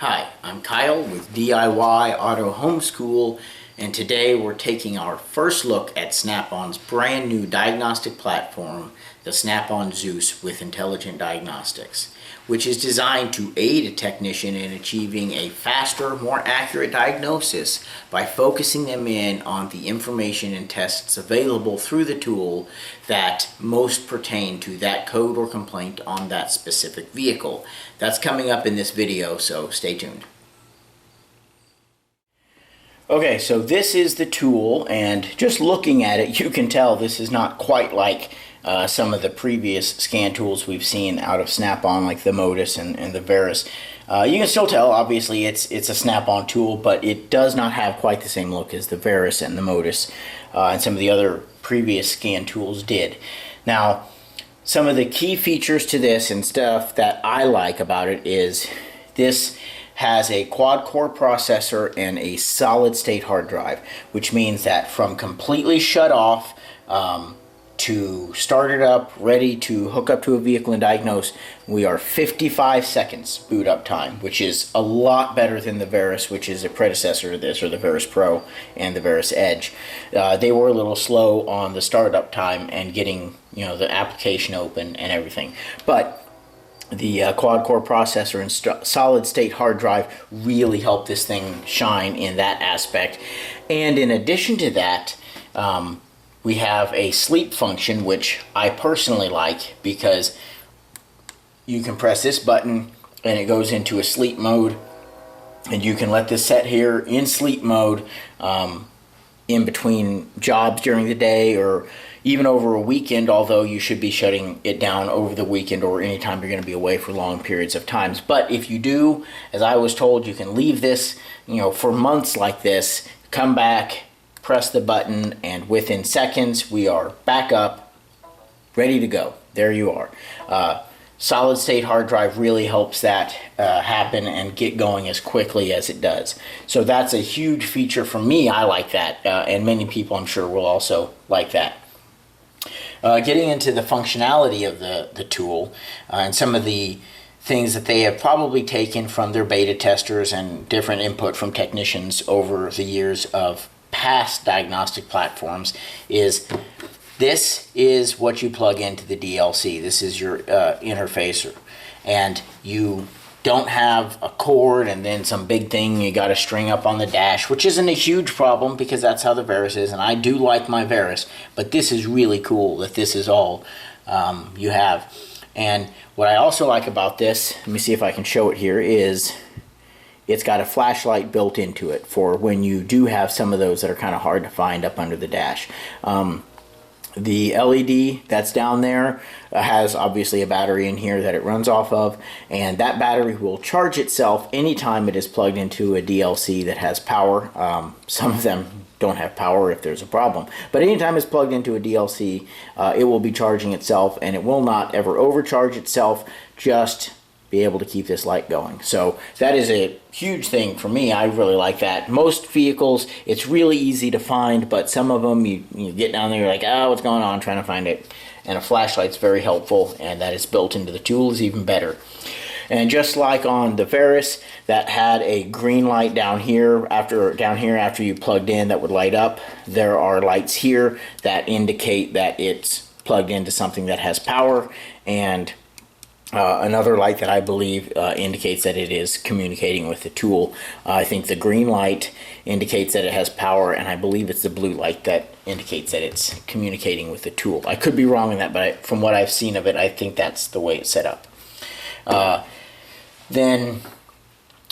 Hi, I'm Kyle with DIY Auto Homeschool, and today we're taking our first look at Snap-on's brand new diagnostic platform, the Snap-on Zeus with Intelligent Diagnostics, which is designed to aid a technician in achieving a faster, more accurate diagnosis by focusing them in on the information and tests available through the tool that most pertain to that code or complaint on that specific vehicle. That's coming up in this video, so stay tuned. Okay, so this is the tool, and just looking at it, you can tell this is not quite like some of the previous scan tools we've seen out of Snap-on, like the Modus and the Verus. You can still tell, obviously, it's a Snap-on tool, but it does not have quite the same look as the Verus and the Modus and some of the other previous scan tools did. Now, some of the key features to this and stuff that I like about it is this has a quad-core processor and a solid-state hard drive, which means that from completely shut off to start it up, ready to hook up to a vehicle and diagnose, we are 55 seconds boot up time, which is a lot better than the Verus, which is a predecessor to this, or the Verus Pro and the Verus Edge. They were a little slow on the startup time and getting, the application open and everything. But the quad-core processor and solid-state hard drive really helped this thing shine in that aspect. And in addition to that, we have a sleep function, which I personally like because you can press this button and it goes into a sleep mode, and you can let this set here in sleep mode in between jobs during the day or even over a weekend, although you should be shutting it down over the weekend or anytime you're going to be away for long periods of times. But if you do, as I was told, you can leave this for months like this, come back, press the button, and within seconds we are back up, ready to go. There you are. Solid state hard drive really helps that happen and get going as quickly as it does. So that's a huge feature for me. I like that, and many people I'm sure will also like that. Getting into the functionality of the tool and some of the things that they have probably taken from their beta testers and different input from technicians over the years of past diagnostic platforms is this is what you plug into the DLC. This is your interfacer, and you don't have a cord and then some big thing you got to string up on the dash, which isn't a huge problem because that's how the Verus is, and I do like my Verus, but this is really cool that this is all you have. And what I also like about this, let me see if I can show it here, is it's got a flashlight built into it for when you do have some of those that are kind of hard to find up under the dash. The LED that's down there has obviously a battery in here that it runs off of, and that battery will charge itself anytime it is plugged into a DLC that has power. Some of them don't have power if there's a problem, but anytime it's plugged into a DLC, it will be charging itself, and it will not ever overcharge itself, just be able to keep this light going. So that is a huge thing for me. I really like that. Most vehicles, it's really easy to find, but some of them you get down there, you're like, oh, what's going on, trying to find it. And a flashlight's very helpful, and that is built into the tool is even better. And just like on the Verus, that had a green light down here after you plugged in that would light up, there are lights here that indicate that it's plugged into something that has power, and another light that I believe indicates that it is communicating with the tool. I think the green light indicates that it has power, and I believe it's the blue light that indicates that it's communicating with the tool. I could be wrong in that, but from what I've seen of it, I think that's the way it's set up. Then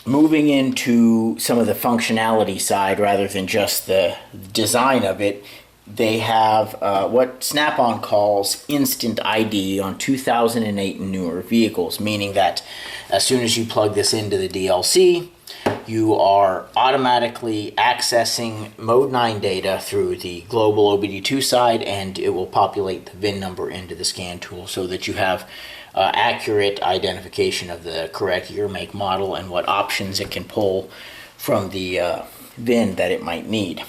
moving into some of the functionality side rather than just the design of it, they have what Snap-on calls Instant ID on 2008 and newer vehicles, meaning that as soon as you plug this into the DLC, you are automatically accessing Mode 9 data through the global OBD2 side, and it will populate the VIN number into the scan tool so that you have accurate identification of the correct year, make, model, and what options it can pull from the VIN that it might need.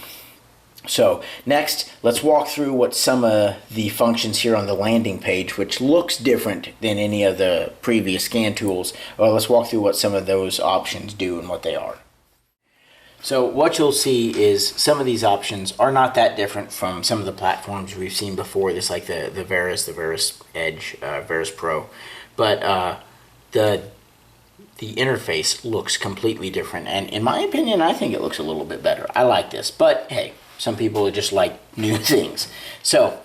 So next, let's walk through what some of the functions here on the landing page, which looks different than any of the previous scan tools. Well, let's walk through what some of those options do and what they are. So what you'll see is some of these options are not that different from some of the platforms we've seen before. This, like the Veris Edge, Veris Pro, but the interface looks completely different. And in my opinion, I think it looks a little bit better. I like this, but hey, some people just like new things. So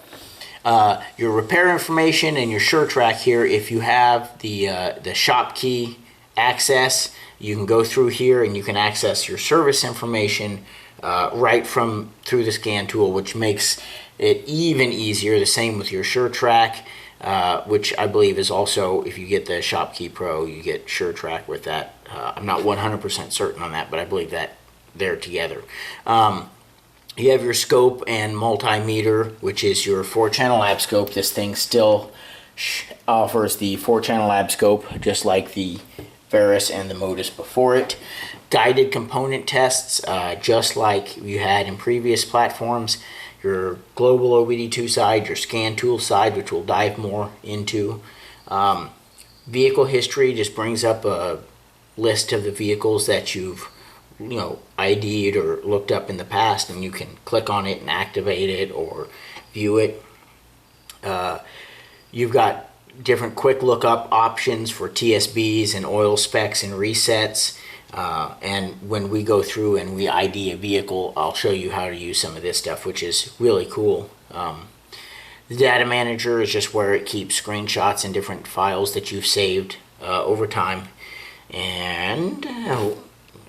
your repair information and your SureTrack here. If you have the shop key access, you can go through here and you can access your service information right from through the scan tool, which makes it even easier. The same with your SureTrack, which I believe is also, if you get the Shop Key Pro, you get SureTrack with that. I'm not 100% certain on that, but I believe that they're together. You have your scope and multimeter, which is your 4-channel lab scope. This thing still offers the 4-channel lab scope, just like the Veris and the Modus before it. Guided component tests, just like you had in previous platforms. Your global OBD2 side, your scan tool side, which we'll dive more into. Vehicle history just brings up a list of the vehicles that you've ID'd or looked up in the past, and you can click on it and activate it or view it. You've got different quick lookup options for TSBs and oil specs and resets. And when we go through and we ID a vehicle, I'll show you how to use some of this stuff, which is really cool. The data manager is just where it keeps screenshots and different files that you've saved over time. And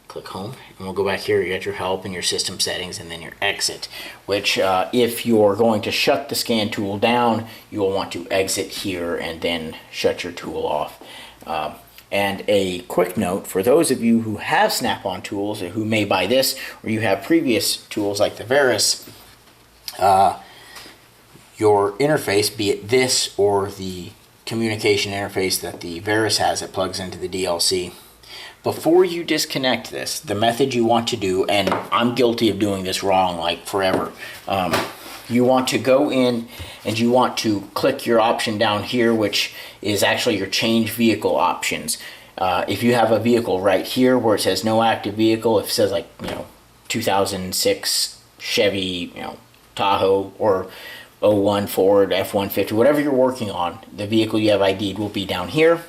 click home, and we'll go back here. You got your help and your system settings, and then your exit, which if you're going to shut the scan tool down, you will want to exit here and then shut your tool off. And a quick note for those of you who have Snap-on tools, who may buy this, or you have previous tools like the Veris, your interface, be it this or the communication interface that the Veris has that plugs into the DLC, before you disconnect this, the method you want to do, and I'm guilty of doing this wrong like forever, you want to go in and you want to click your option down here, which is actually your change vehicle options. If you have a vehicle right here where it says no active vehicle, if it says 2006 Chevy, Tahoe, or '01 Ford F-150, whatever you're working on, the vehicle you have ID'd will be down here.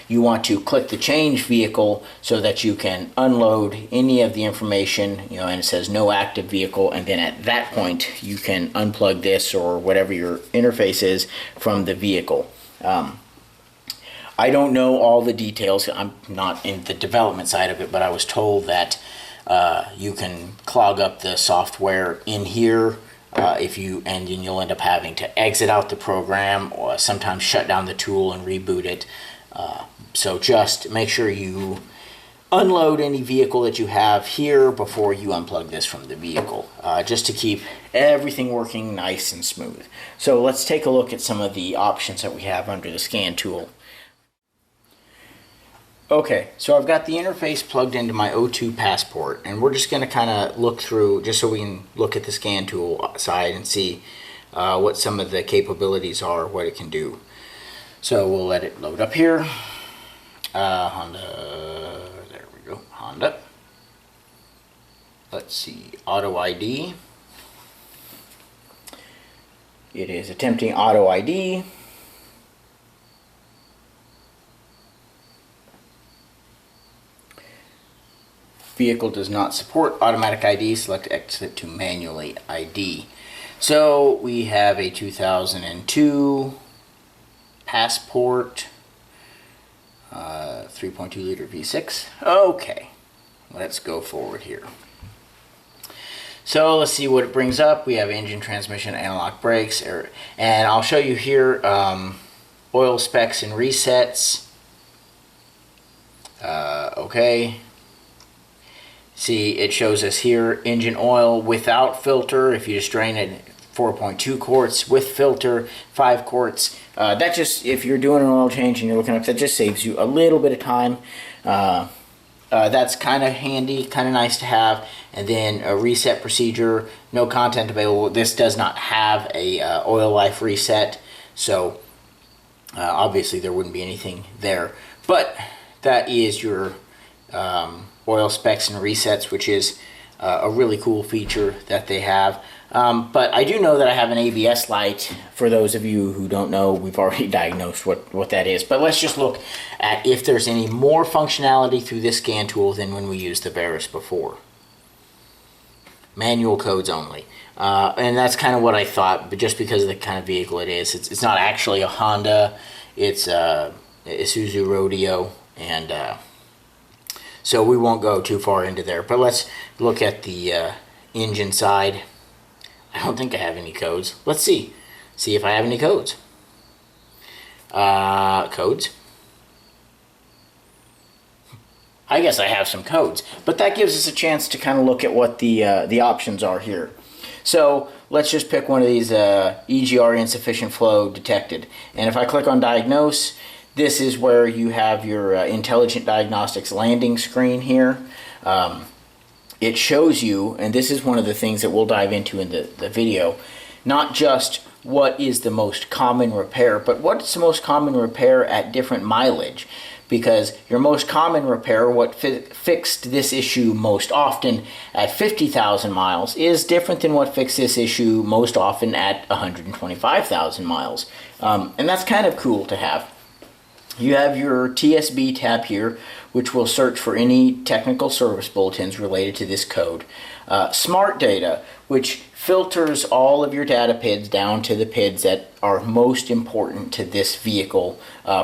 You want to click the change vehicle so that you can unload any of the information, and it says no active vehicle, and then at that point you can unplug this or whatever your interface is from the vehicle. I don't know all the details. I'm not in the development side of it, but I was told that you can clog up the software in here and you'll end up having to exit out the program or sometimes shut down the tool and reboot it. So just make sure you unload any vehicle that you have here before you unplug this from the vehicle, just to keep everything working nice and smooth. So let's take a look at some of the options that we have under the scan tool. Okay, so I've got the interface plugged into my O2 passport, and we're just going to kind of look through, just so we can look at the scan tool side and see what some of the capabilities are, what it can do. So we'll let it load up here. Honda, there we go, Honda. Let's see, Auto ID. It is attempting Auto ID. Vehicle does not support automatic ID. Select exit to manually ID. So we have a 2002 Passport, 3.2 liter V6. Okay, let's go forward here. So let's see what it brings up. We have engine, transmission, analog brakes, and I'll show you here oil specs and resets. Okay. See, it shows us here engine oil without filter. If you just drain it, 4.2 quarts, with filter, 5 quarts. That just, if you're doing an oil change and you're looking up, that just saves you a little bit of time. that's kind of handy, kind of nice to have. And then a reset procedure, no content available. This does not have a oil life reset, so obviously there wouldn't be anything there. But that is your oil specs and resets, which is a really cool feature that they have. But I do know that I have an ABS light. For those of you who don't know, we've already diagnosed what that is. But let's just look at if there's any more functionality through this scan tool than when we used the Verus before. Manual codes only. And that's kind of what I thought, but just because of the kind of vehicle it is. It's not actually a Honda. It's a Isuzu Rodeo. And so we won't go too far into there. But let's look at the engine side. I don't think I have any codes. Let's see. See if I have any codes. Codes. I guess I have some codes. But that gives us a chance to kind of look at what the options are here. So let's just pick one of these EGR insufficient flow detected. And if I click on diagnose, this is where you have your Intelligent Diagnostics landing screen here. It shows you, and this is one of the things that we'll dive into in the video, not just what is the most common repair, but what's the most common repair at different mileage. Because your most common repair, what fixed this issue most often at 50,000 miles, is different than what fixed this issue most often at 125,000 miles. And that's kind of cool to have. You have your TSB tab here, which will search for any technical service bulletins related to this code. Smart data, which filters all of your data PIDs down to the PIDs that are most important to this vehicle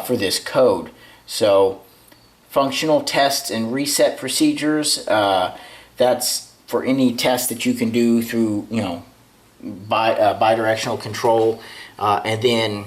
for this code. So functional tests and reset procedures, that's for any test that you can do through, bidirectional control. And then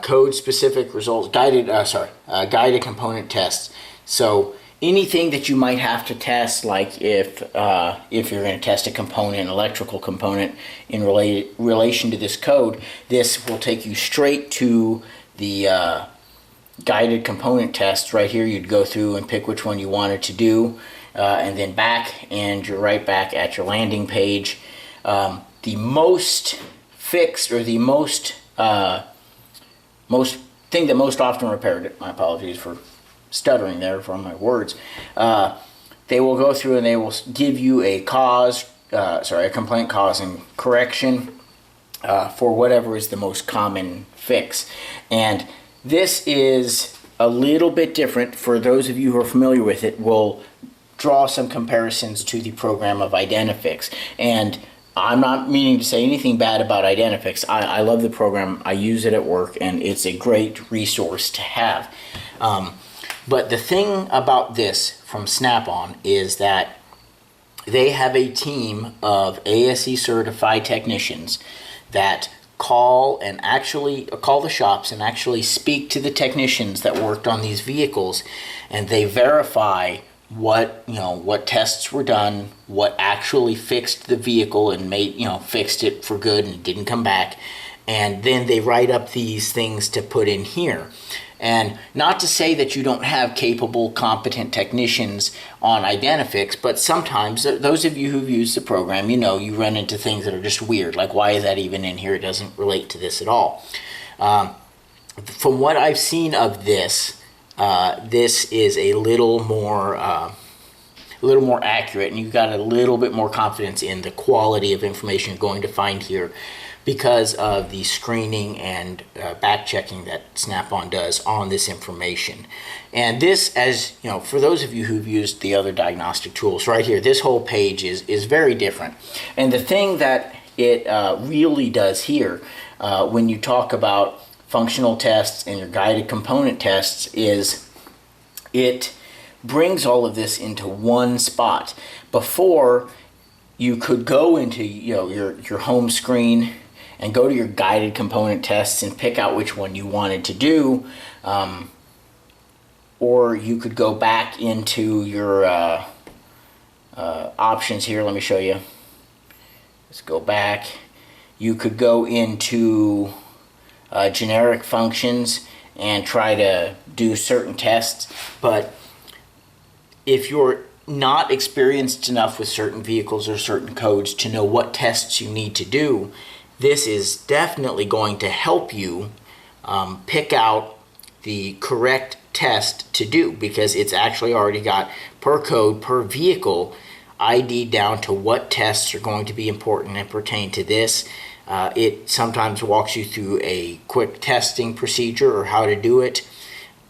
code specific results, guided component tests. So anything that you might have to test, like if you're going to test a component, an electrical component in relation to this code, this will take you straight to the guided component tests right here. You'd go through and pick which one you wanted to do, and then back, and you're right back at your landing page. The most fixed, or the most thing that most often repaired, my apologies for stuttering there from my words, they will go through and they will give you a complaint cause and correction for whatever is the most common fix. And this is a little bit different. For those of you who are familiar with it, we'll draw some comparisons to the program of Identifix. And I'm not meaning to say anything bad about Identifix. I love the program. I use it at work, and it's a great resource to have. But the thing about this from Snap-on is that they have a team of ASE certified technicians that call the shops and actually speak to the technicians that worked on these vehicles, and they verify what tests were done, what actually fixed the vehicle and fixed it for good and didn't come back. And then they write up these things to put in here. And not to say that you don't have capable, competent technicians on Identifix, but sometimes, those of you who've used the program, you run into things that are just weird. Like, why is that even in here? It doesn't relate to this at all. From what I've seen of this, this is a little more accurate, and you've got a little bit more confidence in the quality of information you're going to find here, because of the screening and back checking that Snap-on does on this information. And this, as you know, for those of you who've used the other diagnostic tools, right here, this whole page is very different. And the thing that it really does here, when you talk about functional tests and your guided component tests, is it brings all of this into one spot. Before, you could go into your home screen and go to your guided component tests and pick out which one you wanted to do, or you could go back into your options here. Let me show you. Let's go back. You could go into generic functions and try to do certain tests, but if you're not experienced enough with certain vehicles or certain codes to know what tests you need to do, this is definitely going to help you pick out the correct test to do, because it's actually already got per code, per vehicle, ID down to what tests are going to be important and pertain to this. It sometimes walks you through a quick testing procedure or how to do it,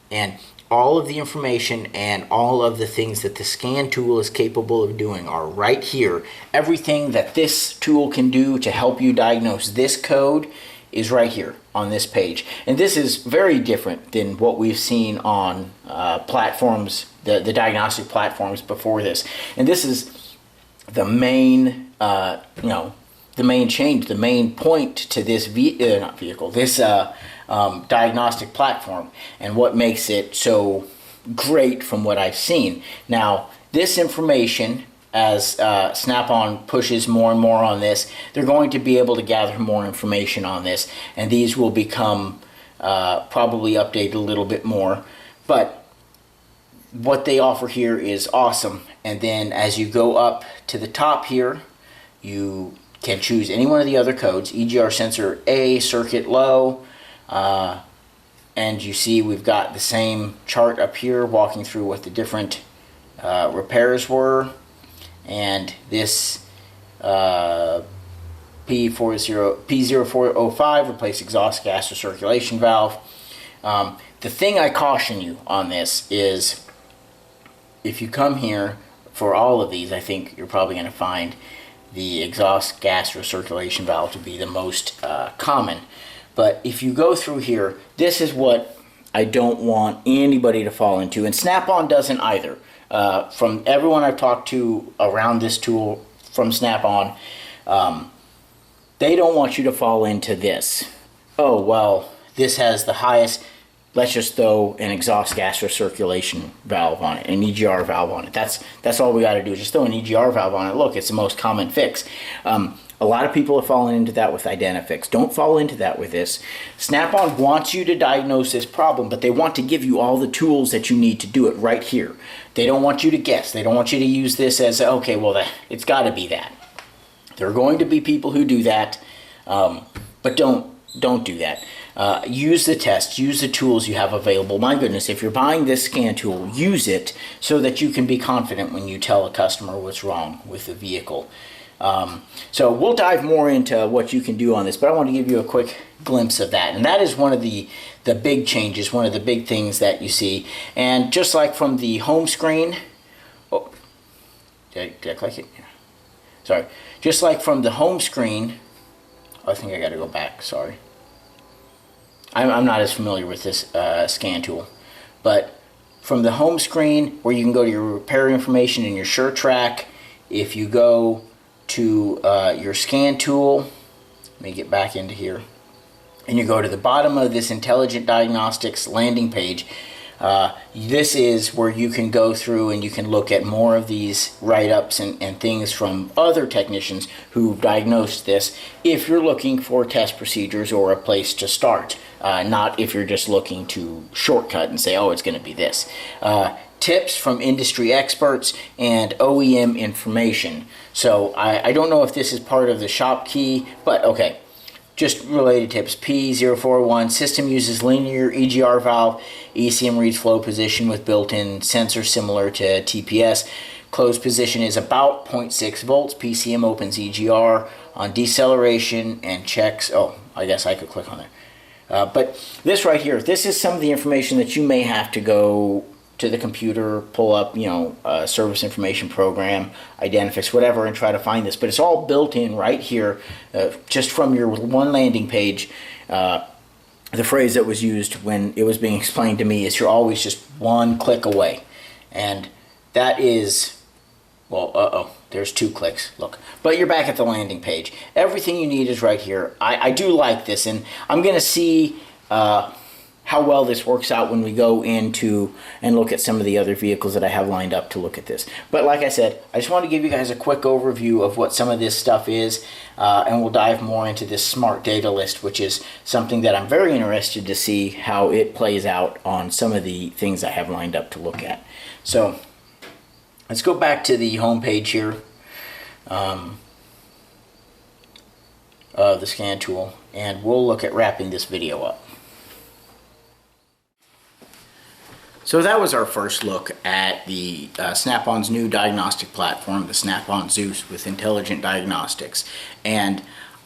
and all of the information and all of the things that the scan tool is capable of doing are right here. Everything that this tool can do to help you diagnose this code is right here on this page. And this is very different than what we've seen on platforms, the diagnostic platforms before this. And this is the main, the main change, the main point to this diagnostic platform, and what makes it so great from what I've seen. Now, this information, as Snap-on pushes more and more on this, they're going to be able to gather more information on this, and these will become probably updated a little bit more. But what they offer here is awesome. And then as you go up to the top here, you can choose any one of the other codes, EGR sensor A, circuit low, and you see we've got the same chart up here walking through what the different repairs were. And this P0405 replace exhaust gas or circulation valve. The thing I caution you on this is, if you come here for all of these, I think you're probably going to find the exhaust gas or circulation valve to be the most common. But if you go through here, this is what I don't want anybody to fall into, and Snap-on doesn't either. From everyone I've talked to around this tool from Snap-on, they don't want you to fall into this. Oh, well, this has the highest, let's just throw an exhaust gas or circulation valve on it, an EGR valve on it. That's all we got to do, is just throw an EGR valve on it. Look, it's the most common fix. A lot of people have fallen into that with Identifix. Don't fall into that with this. Snap-on wants you to diagnose this problem, but they want to give you all the tools that you need to do it right here. They don't want you to guess. They don't want you to use this as, okay, well, it's got to be that. There are going to be people who do that, but don't do that. Use the tests, use the tools you have available. My goodness, if you're buying this scan tool, use it so that you can be confident when you tell a customer what's wrong with the vehicle. So we'll dive more into what you can do on this, but I want to give you a quick glimpse of that. And that is one of the big changes, one of the big things that you see. And just like from the home screen, oh, did I click it? Yeah. Sorry. Just like from the home screen, I think I got to go back, sorry. I'm not as familiar with this scan tool, but from the home screen where you can go to your repair information and your SureTrack, if you go to your scan tool, let me get back into here, and you go to the bottom of this Intelligent Diagnostics landing page, this is where you can go through and you can look at more of these write-ups and things from other technicians who diagnosed this, if you're looking for test procedures or a place to start, not if you're just looking to shortcut and say, oh, it's going to be this. Tips from industry experts and OEM information. So I don't know if this is part of the shop key, but okay. Just related tips. P0401, system uses linear EGR valve. ECM reads flow position with built-in sensor similar to TPS. Closed position is about 0.6 volts. PCM opens EGR on deceleration and checks. Oh, I guess I could click on there. But this right here, this is some of the information that you may have to go to the computer, pull up, service information program, Identifix, whatever, and try to find this. But it's all built in right here, just from your one landing page. The phrase that was used when it was being explained to me is you're always just one click away. And that is, well, there's 2 clicks, look. But you're back at the landing page. Everything you need is right here. I do like this, and I'm going to see how well this works out when we go into and look at some of the other vehicles that I have lined up to look at this. But like I said, I just want to give you guys a quick overview of what some of this stuff is, and we'll dive more into this smart data list, which is something that I'm very interested to see how it plays out on some of the things I have lined up to look at. So Let's go back to the home page here of the scan tool, and we'll look at wrapping this video up. So that was our first look at the Snap-on's new diagnostic platform, the Snap-on Zeus with Intelligent Diagnostics. And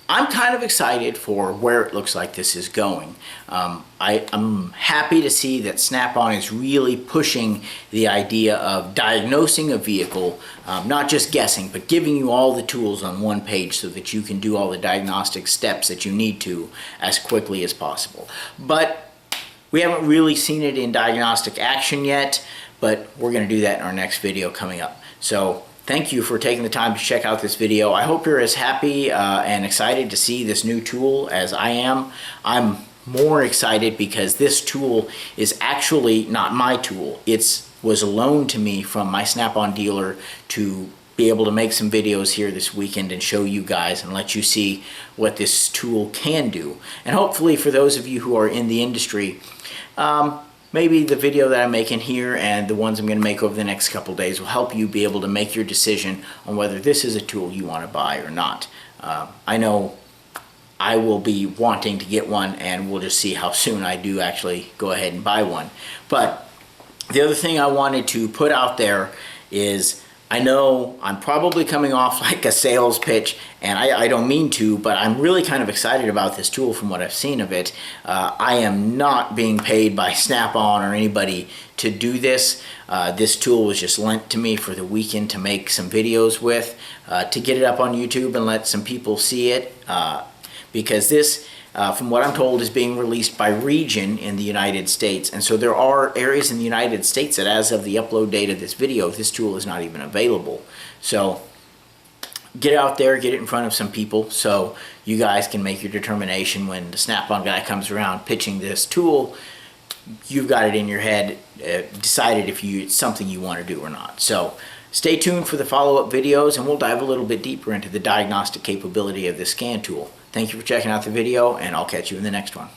I'm kind of excited for where it looks like this is going. I'm happy to see that Snap-on is really pushing the idea of diagnosing a vehicle, not just guessing, but giving you all the tools on one page so that you can do all the diagnostic steps that you need to as quickly as possible. But we haven't really seen it in diagnostic action yet, but we're going to do that in our next video coming up. So thank you for taking the time to check out this video. I hope you're as happy and excited to see this new tool as I am. I'm more excited because this tool is actually not my tool. It was a loan to me from my Snap-on dealer to be able to make some videos here this weekend and show you guys and let you see what this tool can do. And hopefully for those of you who are in the industry, maybe the video that I'm making here and the ones I'm going to make over the next couple days will help you be able to make your decision on whether this is a tool you want to buy or not. I know I will be wanting to get one, and we'll just see how soon I do actually go ahead and buy one. But the other thing I wanted to put out there is, I know I'm probably coming off like a sales pitch, and I don't mean to, but I'm really kind of excited about this tool from what I've seen of it. I am not being paid by Snap-on or anybody to do this. This tool was just lent to me for the weekend to make some videos with, to get it up on YouTube and let some people see it, because this, from what I'm told, is being released by region in the United States. And so there are areas in the United States that as of the upload date of this video, this tool is not even available. So get out there, get it in front of some people so you guys can make your determination when the Snap-on guy comes around pitching this tool. You've got it in your head, decided if it's something you want to do or not. So stay tuned for the follow-up videos, and we'll dive a little bit deeper into the diagnostic capability of this scan tool. Thank you for checking out the video, and I'll catch you in the next one.